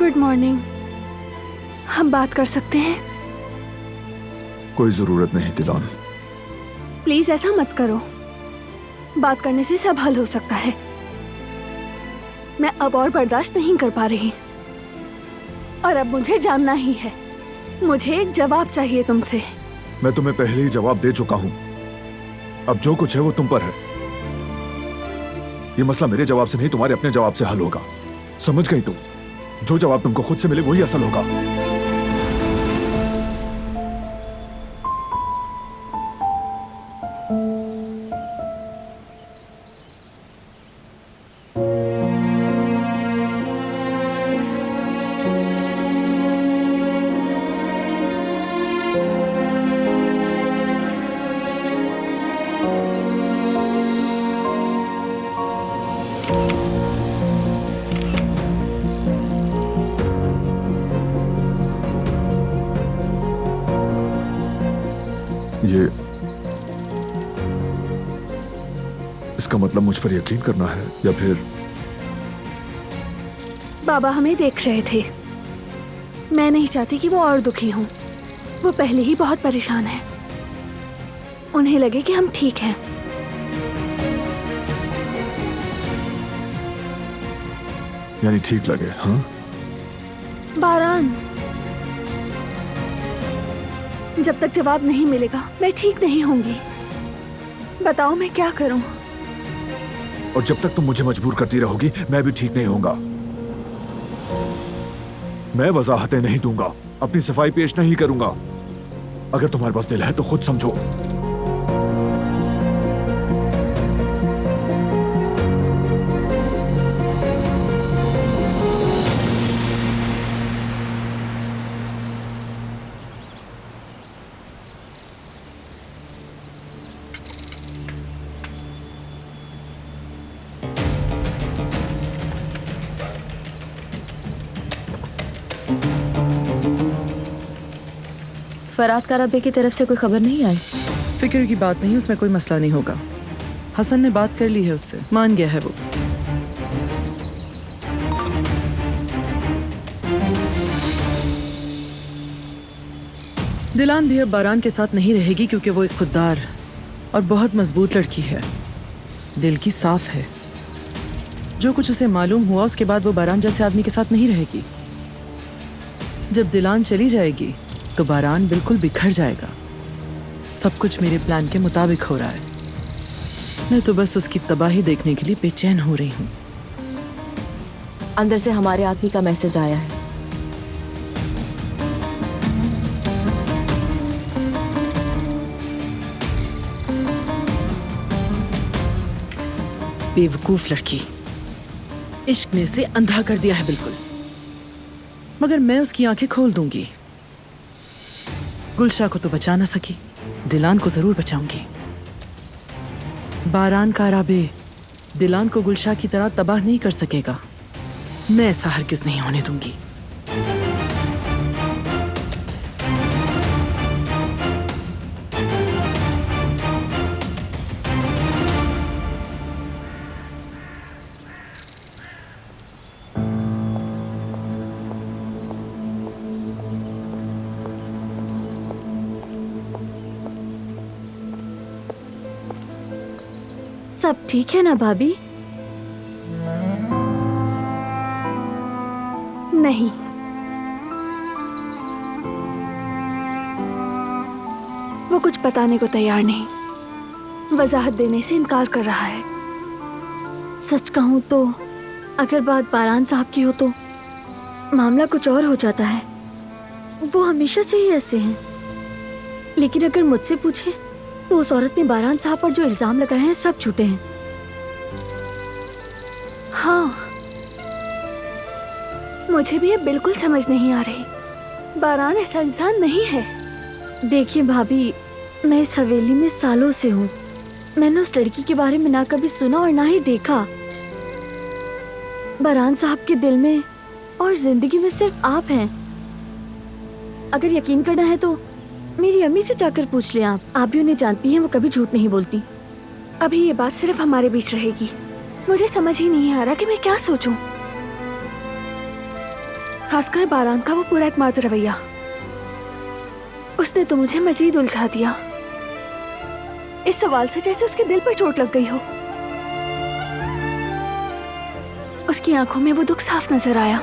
Good morning. हम बात कर सकते हैं? कोई जरूरत नहीं दिलान। प्लीज ऐसा मत करो। बात करने से सब हल हो सकता है। मैं अब और बर्दाश्त नहीं कर पा रही और अब मुझे जानना ही है। मुझे एक जवाब चाहिए तुमसे। मैं तुम्हें पहले ही जवाब दे चुका हूं। अब जो कुछ है वो तुम पर है। ये मसला मेरे जवाब से नहीं, तुम्हारे अपने जवाब से हल होगा। समझ गई तुम? जो जवाब तुमको खुद से मिले वही असल होगा। ये इसका मतलब मुझ पर यकीन करना है या फिर? बाबा हमें देख रहे थे। मैं नहीं चाहती कि वो और दुखी हों। वो पहले ही बहुत परेशान है। उन्हें लगे कि हम ठीक हैं। यानी ठीक लगे? हाँ बारान, जब तक जवाब नहीं मिलेगा मैं ठीक नहीं होंगी। बताओ मैं क्या करूं? और जब तक तुम मुझे मजबूर करती रहोगी मैं भी ठीक नहीं होऊंगा। मैं वजाहतें नहीं दूंगा, अपनी सफाई पेश नहीं करूंगा। अगर तुम्हारे पास दिल है तो खुद समझो। फरात काराबे की तरफ से कोई खबर नहीं आई? फिक्र की बात नहीं, उसमें कोई मसला नहीं होगा। हसन ने बात कर ली है उससे, मान गया है वो। दिलान भी अब बारान के साथ नहीं रहेगी क्योंकि वो एक खुददार और बहुत मजबूत लड़की है। दिल की साफ है। जो कुछ उसे मालूम हुआ उसके बाद वो बारान जैसे आदमी के साथ नहीं रहेगी। जब दिलान चली जाएगी तो बारान बिल्कुल बिखर जाएगा। सब कुछ मेरे प्लान के मुताबिक हो रहा है। मैं तो बस उसकी तबाही देखने के लिए बेचैन हो रही हूँ। अंदर से हमारे आदमी का मैसेज आया है। बेवकूफ लड़की, इश्क ने उसे अंधा कर दिया है बिल्कुल। मगर मैं उसकी आंखें खोल दूंगी। गुलशा को तो बचा ना सकी, दिलान को जरूर बचाऊंगी। बारान काराबे दिलान को गुलशा की तरह तबाह नहीं कर सकेगा। मैं ऐसा हरगिज नहीं होने दूंगी। सब ठीक है ना भाभी? नहीं, वो कुछ बताने को तैयार नहीं। वजाहत देने से इनकार कर रहा है। सच कहूं तो अगर बात बारान साहब की हो तो मामला कुछ और हो जाता है। वो हमेशा से ही ऐसे हैं। लेकिन अगर मुझसे पूछे तो उस औरत ने बारान साहब पर जो इल्जाम लगाए हैं सब झूठे हैं। हाँ, मुझे भी ये बिल्कुल समझ नहीं आ रही। बारान ऐसा इंसान नहीं है। देखिए भाभी, मैं इस हवेली में सालों से हूँ। मैंने उस लड़की के बारे में ना कभी सुना और ना ही देखा। बारान साहब के दिल में और जिंदगी में सिर्फ आप हैं। अगर यकीन करना है तो मेरी अम्मी से जाकर पूछ लें। आप भी उन्हें जानती हैं, वो कभी झूठ नहीं बोलती। अभी ये बात सिर्फ हमारे बीच रहेगी। मुझे समझ ही नहीं आ रहा कि मैं क्या सोचूं। खासकर बारान का वो पूरा एतमाद रवैया, उसने तो मुझे मजीद उलझा दिया। इस सवाल से जैसे उसके दिल पर चोट लग गई हो। उसकी आंखों में वो दुख साफ नजर आया।